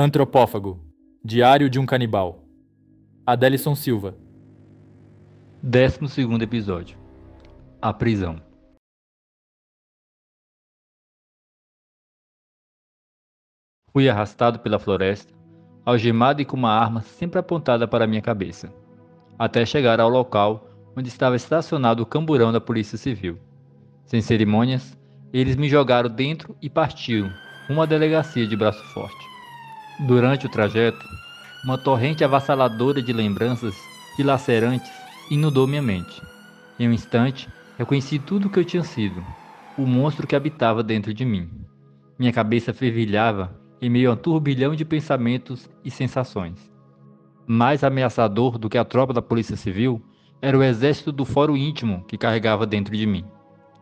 Antropófago. Diário de um canibal. Adélison Silva. 12º episódio. A prisão. Fui arrastado pela floresta, algemado e com uma arma sempre apontada para minha cabeça, até chegar ao local onde estava estacionado o camburão da Polícia Civil. Sem cerimônias, eles me jogaram dentro e partiram rumo à delegacia de Braço Forte. Durante o trajeto, uma torrente avassaladora de lembranças dilacerantes inundou minha mente. Em um instante, reconheci tudo o que eu tinha sido, o monstro que habitava dentro de mim. Minha cabeça fervilhava em meio a um turbilhão de pensamentos e sensações. Mais ameaçador do que a tropa da Polícia Civil era o exército do fórum íntimo que carregava dentro de mim.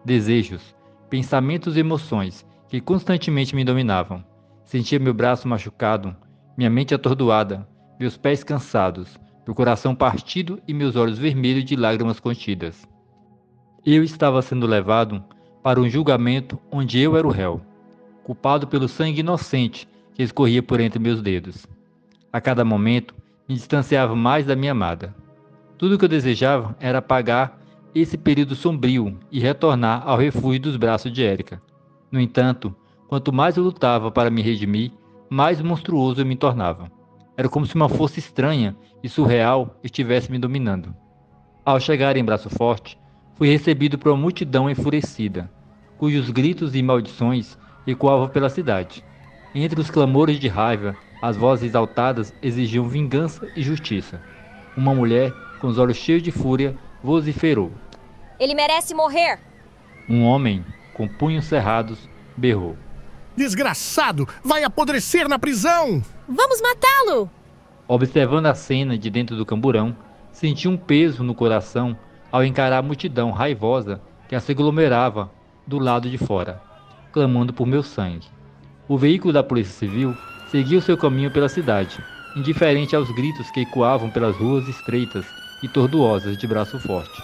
Desejos, pensamentos e emoções que constantemente me dominavam. Sentia meu braço machucado, minha mente atordoada, meus pés cansados, meu coração partido e meus olhos vermelhos de lágrimas contidas. Eu estava sendo levado para um julgamento onde eu era o réu, culpado pelo sangue inocente que escorria por entre meus dedos. A cada momento, me distanciava mais da minha amada. Tudo o que eu desejava era apagar esse período sombrio e retornar ao refúgio dos braços de Érica. No entanto, quanto mais eu lutava para me redimir, mais monstruoso eu me tornava. Era como se uma força estranha e surreal estivesse me dominando. Ao chegar em Braço Forte, fui recebido por uma multidão enfurecida, cujos gritos e maldições ecoavam pela cidade. Entre os clamores de raiva, as vozes exaltadas exigiam vingança e justiça. Uma mulher, com os olhos cheios de fúria, vociferou. Ele merece morrer! Um homem, com punhos cerrados, berrou. Desgraçado! Vai apodrecer na prisão! Vamos matá-lo! Observando a cena de dentro do camburão, senti um peso no coração ao encarar a multidão raivosa que se aglomerava do lado de fora, clamando por meu sangue. O veículo da Polícia Civil seguia o seu caminho pela cidade, indiferente aos gritos que ecoavam pelas ruas estreitas e tortuosas de Braço Forte.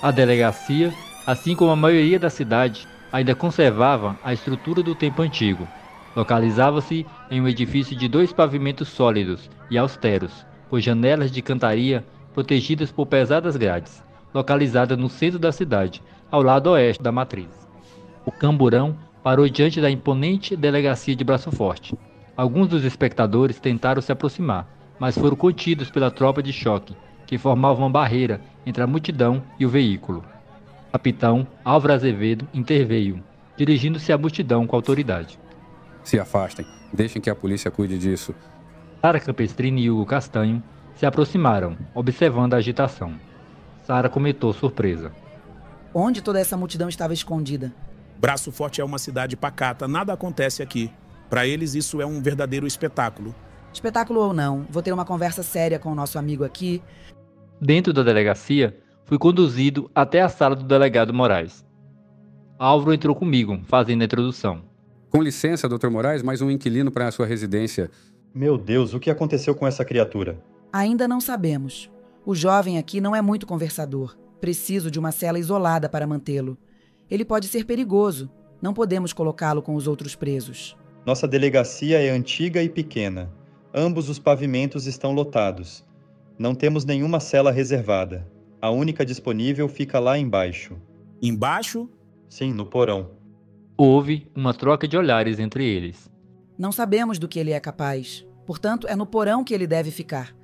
A delegacia, assim como a maioria da cidade, ainda conservava a estrutura do tempo antigo. Localizava-se em um edifício de 2 pavimentos sólidos e austeros, com janelas de cantaria protegidas por pesadas grades, localizada no centro da cidade, ao lado oeste da matriz. O camburão parou diante da imponente delegacia de Braço Forte. Alguns dos espectadores tentaram se aproximar, mas foram contidos pela tropa de choque, que formava uma barreira entre a multidão e o veículo. O capitão Álvaro Azevedo interveio, dirigindo-se à multidão com autoridade. Se afastem, deixem que a polícia cuide disso. Sara Campestrini e Hugo Castanho se aproximaram, observando a agitação. Sara comentou surpresa. Onde toda essa multidão estava escondida? Braço Forte é uma cidade pacata, nada acontece aqui. Para eles isso é um verdadeiro espetáculo. Espetáculo ou não, vou ter uma conversa séria com o nosso amigo aqui. Dentro da delegacia, fui conduzido até a sala do delegado Moraes. Álvaro entrou comigo, fazendo a introdução. Com licença, Dr. Moraes, mais um inquilino para a sua residência. Meu Deus, o que aconteceu com essa criatura? Ainda não sabemos. O jovem aqui não é muito conversador. Preciso de uma cela isolada para mantê-lo. Ele pode ser perigoso. Não podemos colocá-lo com os outros presos. Nossa delegacia é antiga e pequena. Ambos os pavimentos estão lotados. Não temos nenhuma cela reservada. A única disponível fica lá embaixo. Embaixo? Sim, no porão. Houve uma troca de olhares entre eles. Não sabemos do que ele é capaz. Portanto, é no porão que ele deve ficar.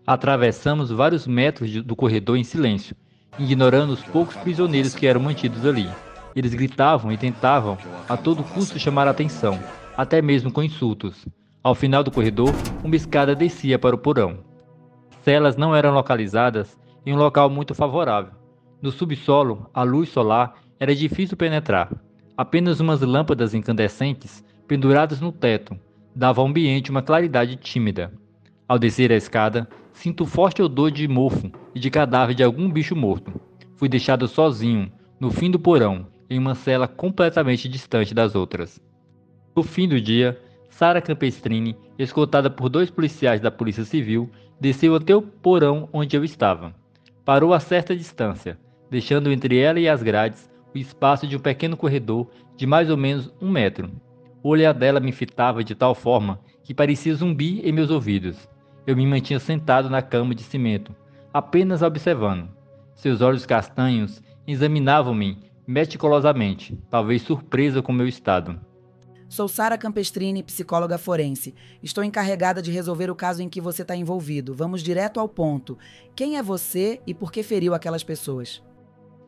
Atravessamos vários metros do corredor em silêncio, ignorando os poucos prisioneiros que eram mantidos ali. Eles gritavam e tentavam, a todo custo, chamar a atenção, até mesmo com insultos. Ao final do corredor, uma escada descia para o porão. Celas não eram localizadas em um local muito favorável. No subsolo, a luz solar era difícil penetrar. Apenas umas lâmpadas incandescentes, penduradas no teto, davam ao ambiente uma claridade tímida. Ao descer a escada, sinto forte odor de mofo e de cadáver de algum bicho morto. Fui deixado sozinho, no fim do porão, em uma cela completamente distante das outras. No fim do dia, Sara Campestrini, escoltada por 2 policiais da Polícia Civil, desceu até o porão onde eu estava. Parou a certa distância, deixando entre ela e as grades o espaço de um pequeno corredor de mais ou menos 1 metro. O olhar dela me fitava de tal forma que parecia zumbi em meus ouvidos. Eu me mantinha sentado na cama de cimento, apenas observando. Seus olhos castanhos examinavam-me meticulosamente, talvez surpresa com meu estado. Sou Sara Campestrini, psicóloga forense. Estou encarregada de resolver o caso em que você está envolvido. Vamos direto ao ponto. Quem é você e por que feriu aquelas pessoas?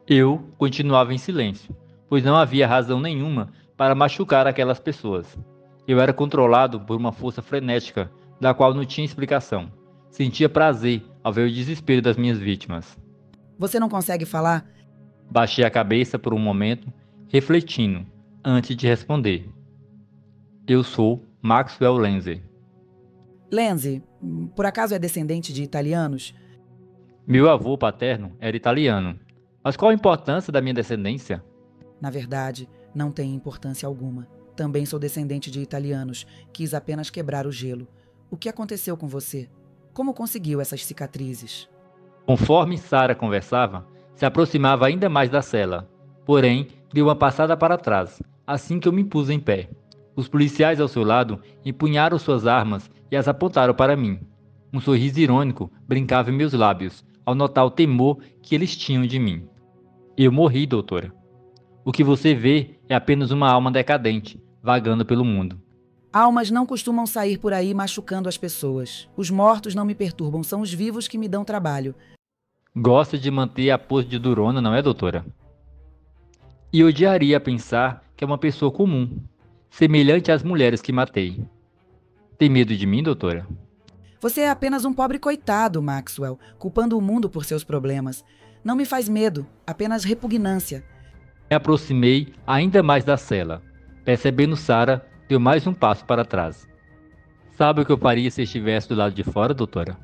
Eu continuava em silêncio, pois não havia razão nenhuma para machucar aquelas pessoas. Eu era controlado por uma força frenética, da qual não tinha explicação. Sentia prazer ao ver o desespero das minhas vítimas. Você não consegue falar? Baixei a cabeça por um momento, refletindo, antes de responder. Eu sou Maxwell Lenzi. Lenzi, por acaso é descendente de italianos? Meu avô paterno era italiano. Mas qual a importância da minha descendência? Na verdade, não tem importância alguma. Também sou descendente de italianos. Quis apenas quebrar o gelo. O que aconteceu com você? Como conseguiu essas cicatrizes? Conforme Sara conversava, se aproximava ainda mais da cela. Porém, deu uma passada para trás, assim que eu me pus em pé. Os policiais ao seu lado empunharam suas armas e as apontaram para mim. Um sorriso irônico brincava em meus lábios, ao notar o temor que eles tinham de mim. Eu morri, doutora. O que você vê é apenas uma alma decadente, vagando pelo mundo. Almas não costumam sair por aí machucando as pessoas. Os mortos não me perturbam, são os vivos que me dão trabalho. Gosta de manter a pose de durona, não é, doutora? E odiaria pensar que é uma pessoa comum, semelhante às mulheres que matei. Tem medo de mim, doutora? Você é apenas um pobre coitado, Maxwell, culpando o mundo por seus problemas. Não me faz medo, apenas repugnância. Me aproximei ainda mais da cela. Percebendo Sara, deu mais um passo para trás. Sabe o que eu faria se estivesse do lado de fora, doutora?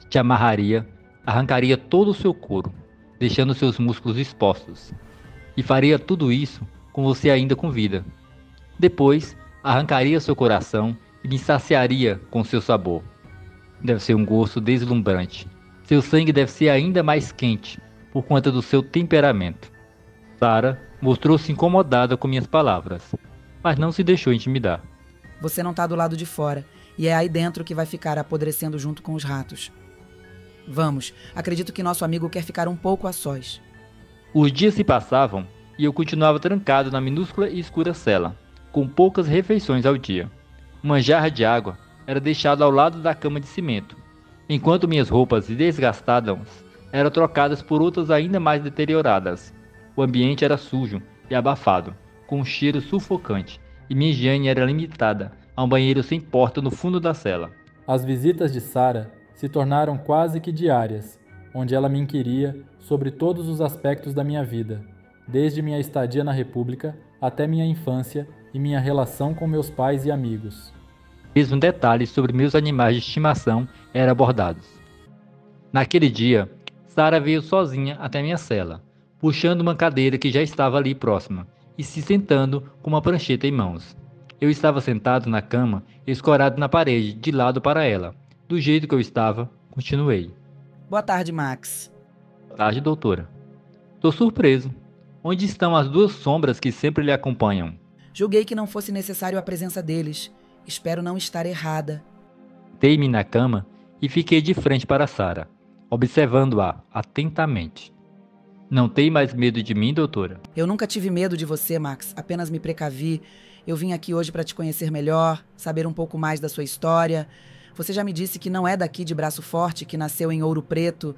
Te amarraria, arrancaria todo o seu couro, deixando seus músculos expostos. E faria tudo isso com você ainda com vida. Depois, arrancaria seu coração e me saciaria com seu sabor. Deve ser um gosto deslumbrante. Seu sangue deve ser ainda mais quente por conta do seu temperamento. Sara mostrou-se incomodada com minhas palavras, mas não se deixou intimidar. Você não está do lado de fora, e é aí dentro que vai ficar apodrecendo junto com os ratos. Vamos, acredito que nosso amigo quer ficar um pouco a sós. Os dias se passavam e eu continuava trancado na minúscula e escura cela, com poucas refeições ao dia. Uma jarra de água era deixada ao lado da cama de cimento, enquanto minhas roupas desgastadas eram trocadas por outras ainda mais deterioradas. O ambiente era sujo e abafado, com um cheiro sufocante, e minha higiene era limitada a um banheiro sem porta no fundo da cela. As visitas de Sara se tornaram quase que diárias, onde ela me inquiria sobre todos os aspectos da minha vida, desde minha estadia na República até minha infância e minha relação com meus pais e amigos. Mesmo detalhes sobre meus animais de estimação eram abordados. Naquele dia, Sara veio sozinha até minha cela, puxando uma cadeira que já estava ali próxima e se sentando com uma prancheta em mãos. Eu estava sentado na cama, escorado na parede, de lado para ela. Do jeito que eu estava, continuei. Boa tarde, Max. Boa tarde, doutora. Estou surpreso. Onde estão as duas sombras que sempre lhe acompanham? Julguei que não fosse necessário a presença deles. Espero não estar errada. Deitei-me na cama e fiquei de frente para Sara, observando-a atentamente. Não tem mais medo de mim, doutora? Eu nunca tive medo de você, Max. Apenas me precavi. Eu vim aqui hoje para te conhecer melhor, saber um pouco mais da sua história. Você já me disse que não é daqui de Braço Forte, que nasceu em Ouro Preto.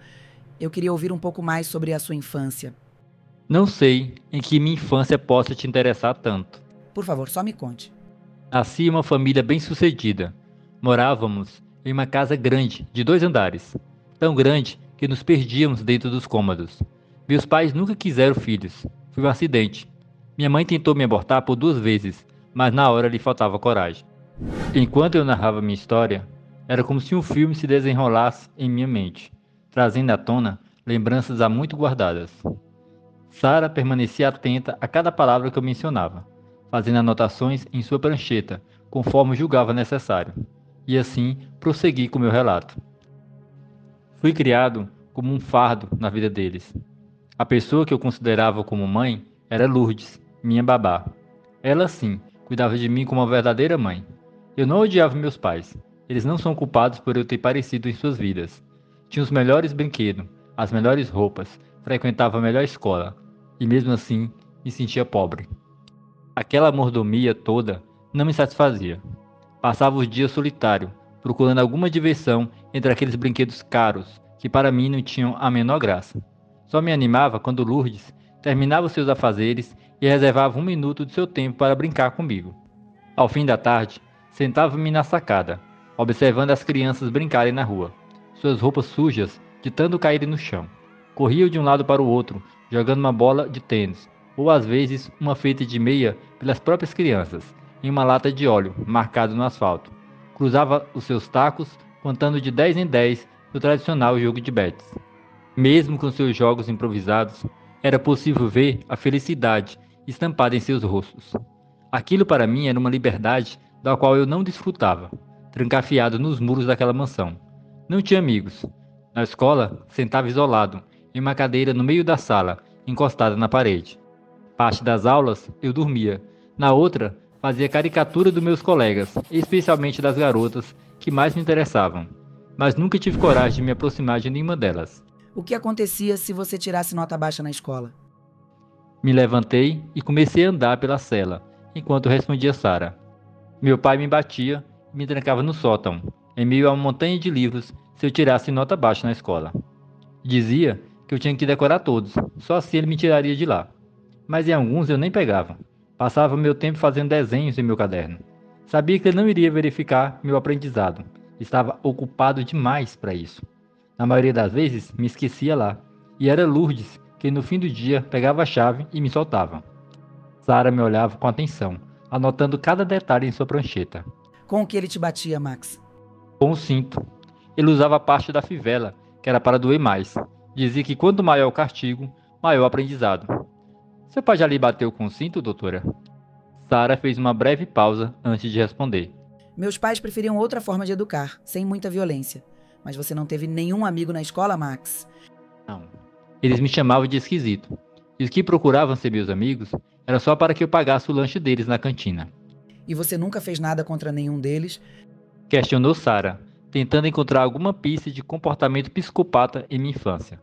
Eu queria ouvir um pouco mais sobre a sua infância. Não sei em que minha infância possa te interessar tanto. Por favor, só me conte. Nasci em uma família bem-sucedida. Morávamos em uma casa grande, de 2 andares. Tão grande que nos perdíamos dentro dos cômodos. Meus pais nunca quiseram filhos. Foi um acidente. Minha mãe tentou me abortar por 2 vezes, mas na hora lhe faltava coragem. Enquanto eu narrava minha história, era como se um filme se desenrolasse em minha mente, trazendo à tona lembranças há muito guardadas. Sara permanecia atenta a cada palavra que eu mencionava, fazendo anotações em sua prancheta, conforme julgava necessário, e assim prossegui com meu relato. Fui criado como um fardo na vida deles. A pessoa que eu considerava como mãe era Lourdes, minha babá. Ela sim, cuidava de mim como uma verdadeira mãe. Eu não odiava meus pais. Eles não são culpados por eu ter parecido em suas vidas. Tinha os melhores brinquedos, as melhores roupas, frequentava a melhor escola. E mesmo assim, me sentia pobre. Aquela mordomia toda não me satisfazia. Passava os dias solitário, procurando alguma diversão entre aqueles brinquedos caros, que para mim não tinham a menor graça. Só me animava quando Lourdes terminava os seus afazeres e reservava 1 minuto de seu tempo para brincar comigo. Ao fim da tarde, sentava-me na sacada, observando as crianças brincarem na rua, suas roupas sujas de tanto caírem no chão. Corriam de um lado para o outro, jogando uma bola de tênis, ou às vezes uma feita de meia pelas próprias crianças, em uma lata de óleo marcado no asfalto. Cruzava os seus tacos, contando de 10 em 10 no tradicional jogo de bets. Mesmo com seus jogos improvisados, era possível ver a felicidade estampada em seus rostos. Aquilo para mim era uma liberdade da qual eu não desfrutava, trancafiado nos muros daquela mansão. Não tinha amigos. Na escola, sentava isolado, em uma cadeira no meio da sala, encostada na parede. Parte das aulas, eu dormia. Na outra, fazia caricatura dos meus colegas, especialmente das garotas que mais me interessavam. Mas nunca tive coragem de me aproximar de nenhuma delas. O que acontecia se você tirasse nota baixa na escola? Me levantei e comecei a andar pela cela, enquanto respondia Sara. Meu pai me batia e me trancava no sótão, em meio a uma montanha de livros, se eu tirasse nota baixa na escola. Dizia que eu tinha que decorar todos, só assim ele me tiraria de lá. Mas em alguns eu nem pegava. Passava meu tempo fazendo desenhos em meu caderno. Sabia que ele não iria verificar meu aprendizado. Estava ocupado demais para isso. Na maioria das vezes, me esquecia lá. E era Lourdes que no fim do dia pegava a chave e me soltava. Sara me olhava com atenção, anotando cada detalhe em sua prancheta. Com o que ele te batia, Max? Com o cinto. Ele usava a parte da fivela, que era para doer mais. Dizia que quanto maior o castigo, maior o aprendizado. Seu pai já lhe bateu com o cinto, doutora? Sara fez uma breve pausa antes de responder. Meus pais preferiam outra forma de educar, sem muita violência. Mas você não teve nenhum amigo na escola, Max? Não. Eles me chamavam de esquisito. E os que procuravam ser meus amigos era só para que eu pagasse o lanche deles na cantina. E você nunca fez nada contra nenhum deles? Questionou Sara, tentando encontrar alguma pista de comportamento psicopata em minha infância.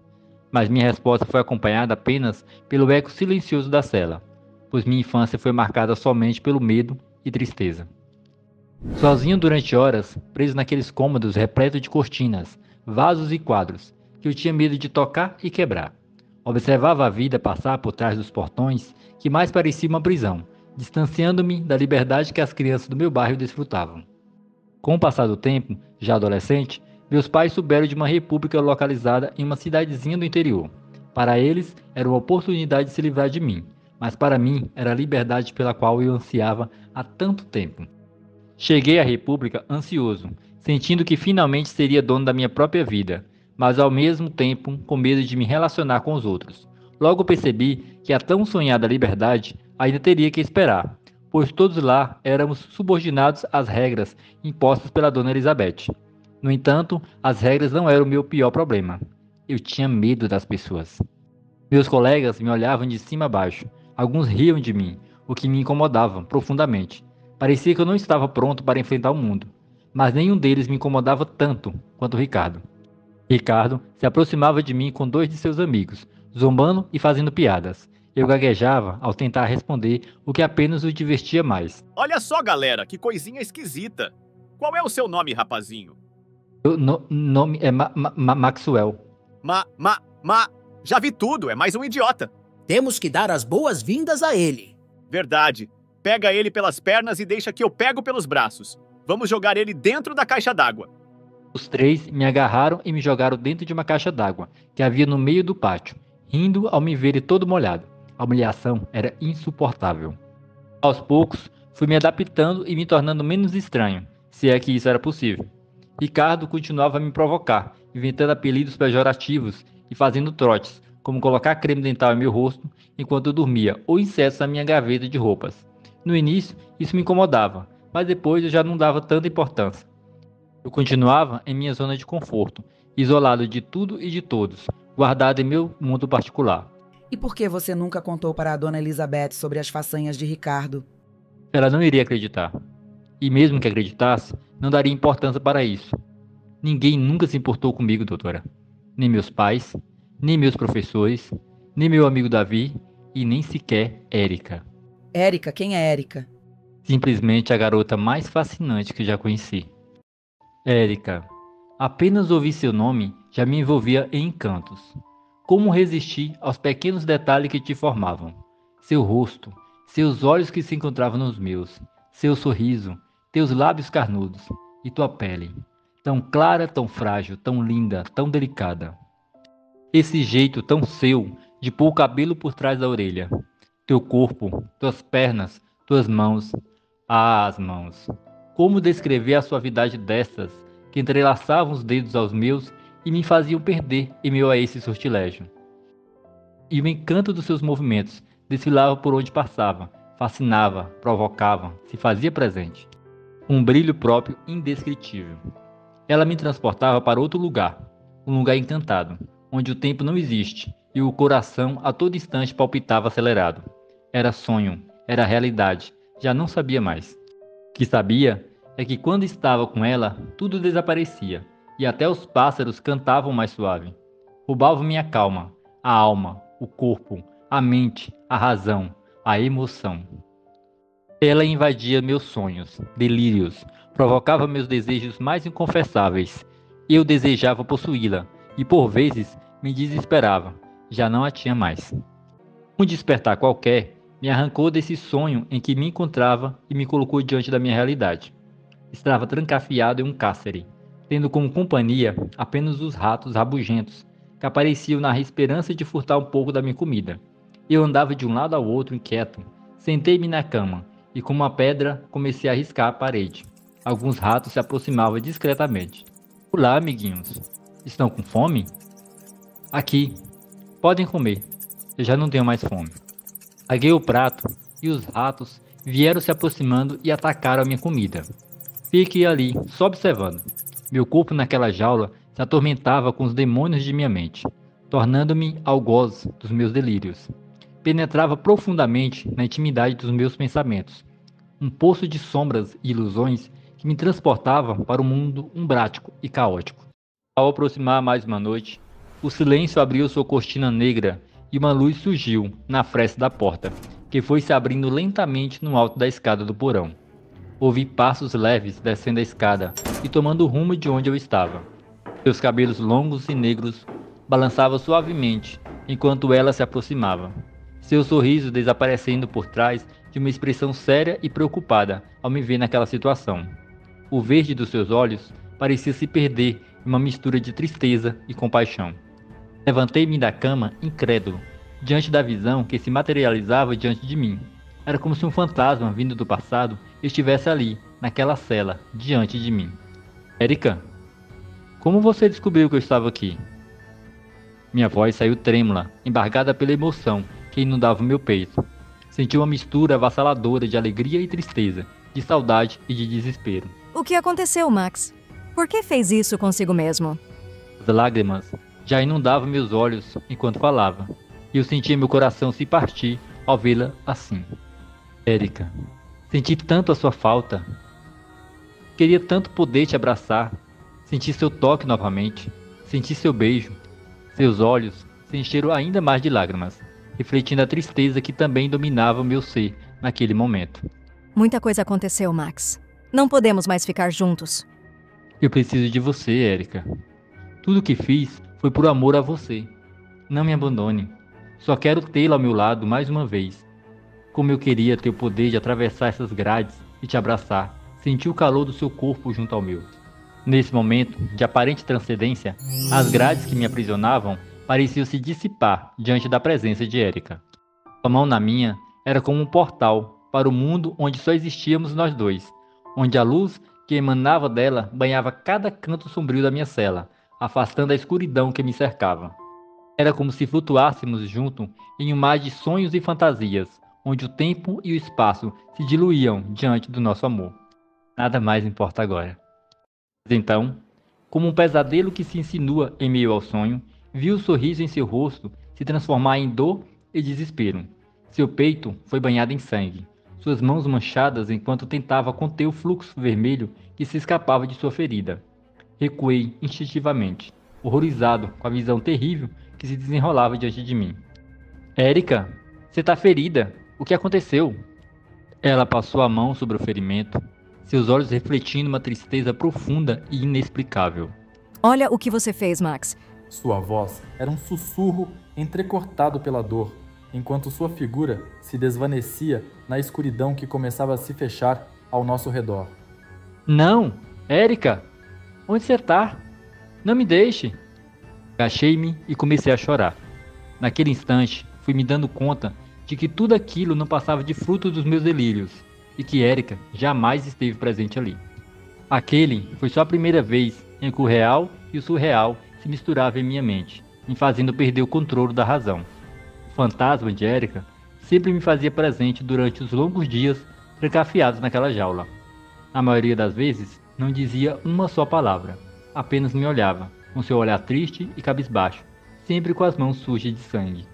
Mas minha resposta foi acompanhada apenas pelo eco silencioso da cela, pois minha infância foi marcada somente pelo medo e tristeza. Sozinho durante horas, preso naqueles cômodos repletos de cortinas, vasos e quadros, que eu tinha medo de tocar e quebrar. Observava a vida passar por trás dos portões, que mais parecia uma prisão, distanciando-me da liberdade que as crianças do meu bairro desfrutavam. Com o passar do tempo, já adolescente, meus pais souberam de uma república localizada em uma cidadezinha do interior. Para eles, era uma oportunidade de se livrar de mim, mas para mim era a liberdade pela qual eu ansiava há tanto tempo. Cheguei à república ansioso, sentindo que finalmente seria dono da minha própria vida, mas ao mesmo tempo com medo de me relacionar com os outros. Logo percebi que a tão sonhada liberdade ainda teria que esperar, pois todos lá éramos subordinados às regras impostas pela dona Elizabeth. No entanto, as regras não eram o meu pior problema. Eu tinha medo das pessoas. Meus colegas me olhavam de cima a baixo. Alguns riam de mim, o que me incomodava profundamente. Parecia que eu não estava pronto para enfrentar o mundo, mas nenhum deles me incomodava tanto quanto Ricardo. Ricardo se aproximava de mim com 2 de seus amigos, zombando e fazendo piadas. Eu gaguejava ao tentar responder o que apenas o divertia mais. Olha só, galera, que coisinha esquisita. Qual é o seu nome, rapazinho? Nome é Maxwell. Já vi tudo, é mais um idiota. Temos que dar as boas-vindas a ele. Verdade. Pega ele pelas pernas e deixa que eu pego pelos braços. Vamos jogar ele dentro da caixa d'água. Os 3 me agarraram e me jogaram dentro de uma caixa d'água que havia no meio do pátio, rindo ao me verem todo molhado. A humilhação era insuportável. Aos poucos, fui me adaptando e me tornando menos estranho, se é que isso era possível. Ricardo continuava a me provocar, inventando apelidos pejorativos e fazendo trotes, como colocar creme dental em meu rosto enquanto eu dormia ou insetos na minha gaveta de roupas. No início, isso me incomodava, mas depois eu já não dava tanta importância. Eu continuava em minha zona de conforto, isolado de tudo e de todos, guardado em meu mundo particular. E por que você nunca contou para a dona Elizabeth sobre as façanhas de Ricardo? Ela não iria acreditar. E mesmo que acreditasse, não daria importância para isso. Ninguém nunca se importou comigo, doutora. Nem meus pais, nem meus professores, nem meu amigo Davi e nem sequer Érica. Érica, quem é Érica? Simplesmente a garota mais fascinante que já conheci. Érica. Apenas ouvir seu nome já me envolvia em encantos. Como resistir aos pequenos detalhes que te formavam? Seu rosto, seus olhos que se encontravam nos meus, seu sorriso, teus lábios carnudos e tua pele, tão clara, tão frágil, tão linda, tão delicada. Esse jeito tão seu de pôr o cabelo por trás da orelha, teu corpo, tuas pernas, tuas mãos. Ah, as mãos! Como descrever a suavidade destas que entrelaçavam os dedos aos meus e me faziam perder em meio a esse sortilégio. E o encanto dos seus movimentos desfilava por onde passava, fascinava, provocava, se fazia presente. Um brilho próprio indescritível. Ela me transportava para outro lugar, um lugar encantado, onde o tempo não existe e o coração a todo instante palpitava acelerado. Era sonho, era realidade, já não sabia mais. O que sabia é que quando estava com ela, tudo desaparecia, e até os pássaros cantavam mais suave. Roubavam minha calma, a alma, o corpo, a mente, a razão, a emoção. Ela invadia meus sonhos, delírios, provocava meus desejos mais inconfessáveis. Eu desejava possuí-la, e por vezes me desesperava, já não a tinha mais. Um despertar qualquer me arrancou desse sonho em que me encontrava e me colocou diante da minha realidade. Estava trancafiado em um cárcere, tendo como companhia apenas os ratos rabugentos, que apareciam na esperança de furtar um pouco da minha comida. Eu andava de um lado ao outro inquieto, sentei-me na cama e com uma pedra comecei a riscar a parede. Alguns ratos se aproximavam discretamente. Olá, amiguinhos. Estão com fome? Aqui. Podem comer. Eu já não tenho mais fome. Larguei o prato e os ratos vieram se aproximando e atacaram a minha comida. Fiquei ali, só observando. Meu corpo naquela jaula se atormentava com os demônios de minha mente, tornando-me algoz dos meus delírios. Penetrava profundamente na intimidade dos meus pensamentos. Um poço de sombras e ilusões que me transportava para um mundo umbrático e caótico. Ao aproximar mais uma noite, o silêncio abriu sua cortina negra e uma luz surgiu na fresta da porta, que foi se abrindo lentamente no alto da escada do porão. Ouvi passos leves descendo a escada e tomando o rumo de onde eu estava. Seus cabelos longos e negros balançavam suavemente enquanto ela se aproximava. Seu sorriso desaparecendo por trás de uma expressão séria e preocupada ao me ver naquela situação. O verde dos seus olhos parecia se perder em uma mistura de tristeza e compaixão. Levantei-me da cama, incrédulo, diante da visão que se materializava diante de mim. Era como se um fantasma vindo do passado estivesse ali, naquela cela, diante de mim. Érica, como você descobriu que eu estava aqui? Minha voz saiu trêmula, embargada pela emoção que inundava o meu peito. Senti uma mistura avassaladora de alegria e tristeza, de saudade e de desespero. O que aconteceu, Max? Por que fez isso consigo mesmo? As lágrimas já inundavam meus olhos enquanto falava, e eu sentia meu coração se partir ao vê-la assim. Érica, senti tanto a sua falta. Queria tanto poder te abraçar, sentir seu toque novamente, sentir seu beijo. Seus olhos se encheram ainda mais de lágrimas, refletindo a tristeza que também dominava o meu ser naquele momento. Muita coisa aconteceu, Max. Não podemos mais ficar juntos. Eu preciso de você, Érica. Tudo o que fiz foi por amor a você. Não me abandone. Só quero tê-la ao meu lado mais uma vez. Como eu queria ter o poder de atravessar essas grades e te abraçar, sentir o calor do seu corpo junto ao meu. Nesse momento de aparente transcendência, as grades que me aprisionavam pareciam se dissipar diante da presença de Érica. Sua mão na minha era como um portal para o mundo onde só existíamos nós dois, onde a luz que emanava dela banhava cada canto sombrio da minha cela, afastando a escuridão que me cercava. Era como se flutuássemos junto em um mar de sonhos e fantasias, onde o tempo e o espaço se diluíam diante do nosso amor. Nada mais importa agora. Mas então, como um pesadelo que se insinua em meio ao sonho, vi o sorriso em seu rosto se transformar em dor e desespero. Seu peito foi banhado em sangue. suas mãos manchadas enquanto tentava conter o fluxo vermelho que se escapava de sua ferida. Recuei instintivamente, horrorizado com a visão terrível que se desenrolava diante de mim. Érica, você tá ferida. O que aconteceu? Ela passou a mão sobre o ferimento, seus olhos refletindo uma tristeza profunda e inexplicável. Olha o que você fez, Max. Sua voz era um sussurro entrecortado pela dor, enquanto sua figura se desvanecia na escuridão que começava a se fechar ao nosso redor. Não! Érica! Onde você tá? Não me deixe! Agachei-me e comecei a chorar. Naquele instante, fui me dando conta de que tudo aquilo não passava de fruto dos meus delírios e que Érica jamais esteve presente ali. Aquele foi só a primeira vez em que o real e o surreal se misturavam em minha mente, me fazendo perder o controle da razão. O fantasma de Érica sempre me fazia presente durante os longos dias trancafiados naquela jaula. Na maioria das vezes, não dizia uma só palavra, apenas me olhava, com seu olhar triste e cabisbaixo, sempre com as mãos sujas de sangue.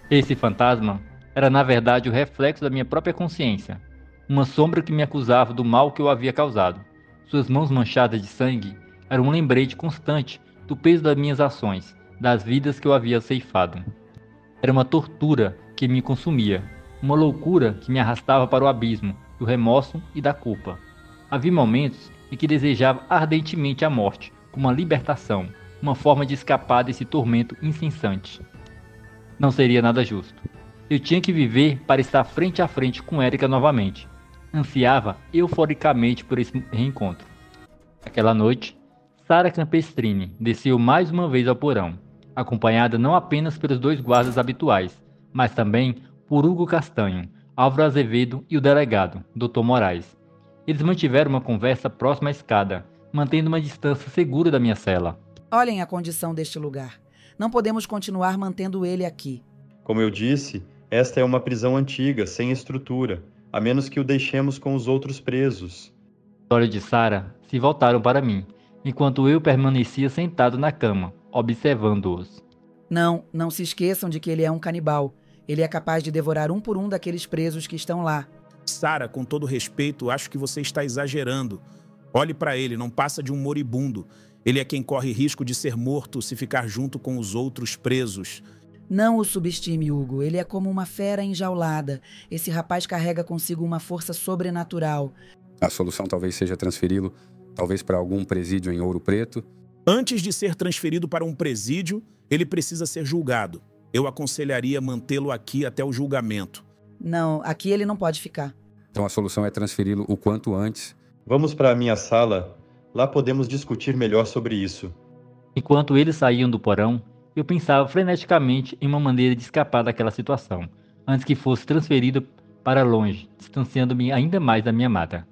Esse fantasma era na verdade o reflexo da minha própria consciência, uma sombra que me acusava do mal que eu havia causado. Suas mãos manchadas de sangue eram um lembrete constante do peso das minhas ações, das vidas que eu havia ceifado. Era uma tortura que me consumia, uma loucura que me arrastava para o abismo do remorso e da culpa. Havia momentos em que desejava ardentemente a morte como uma libertação, uma forma de escapar desse tormento incessante. Não seria nada justo. Eu tinha que viver para estar frente a frente com Érica novamente. Ansiava euforicamente por esse reencontro. Aquela noite, Sara Campestrini desceu mais uma vez ao porão, acompanhada não apenas pelos 2 guardas habituais, mas também por Hugo Castanho, Álvaro Azevedo e o delegado, Dr. Moraes. Eles mantiveram uma conversa próxima à escada, mantendo uma distância segura da minha cela. Olhem a condição deste lugar. Não podemos continuar mantendo ele aqui. Como eu disse, esta é uma prisão antiga, sem estrutura, a menos que o deixemos com os outros presos. Os olhos de Sara se voltaram para mim, enquanto eu permanecia sentado na cama, observando-os. Não se esqueçam de que ele é um canibal. Ele é capaz de devorar um por um daqueles presos que estão lá. Sara, com todo respeito, acho que você está exagerando. Olhe para ele, não passa de um moribundo. Ele é quem corre risco de ser morto se ficar junto com os outros presos. Não o subestime, Hugo. Ele é como uma fera enjaulada. Esse rapaz carrega consigo uma força sobrenatural. A solução talvez seja transferi-lo, talvez para algum presídio em Ouro Preto. Antes de ser transferido para um presídio, ele precisa ser julgado. Eu aconselharia mantê-lo aqui até o julgamento. Não, aqui ele não pode ficar. Então a solução é transferi-lo o quanto antes. Vamos para a minha sala. Lá podemos discutir melhor sobre isso. Enquanto eles saíam do porão, eu pensava freneticamente em uma maneira de escapar daquela situação, antes que fosse transferido para longe, distanciando-me ainda mais da minha amada.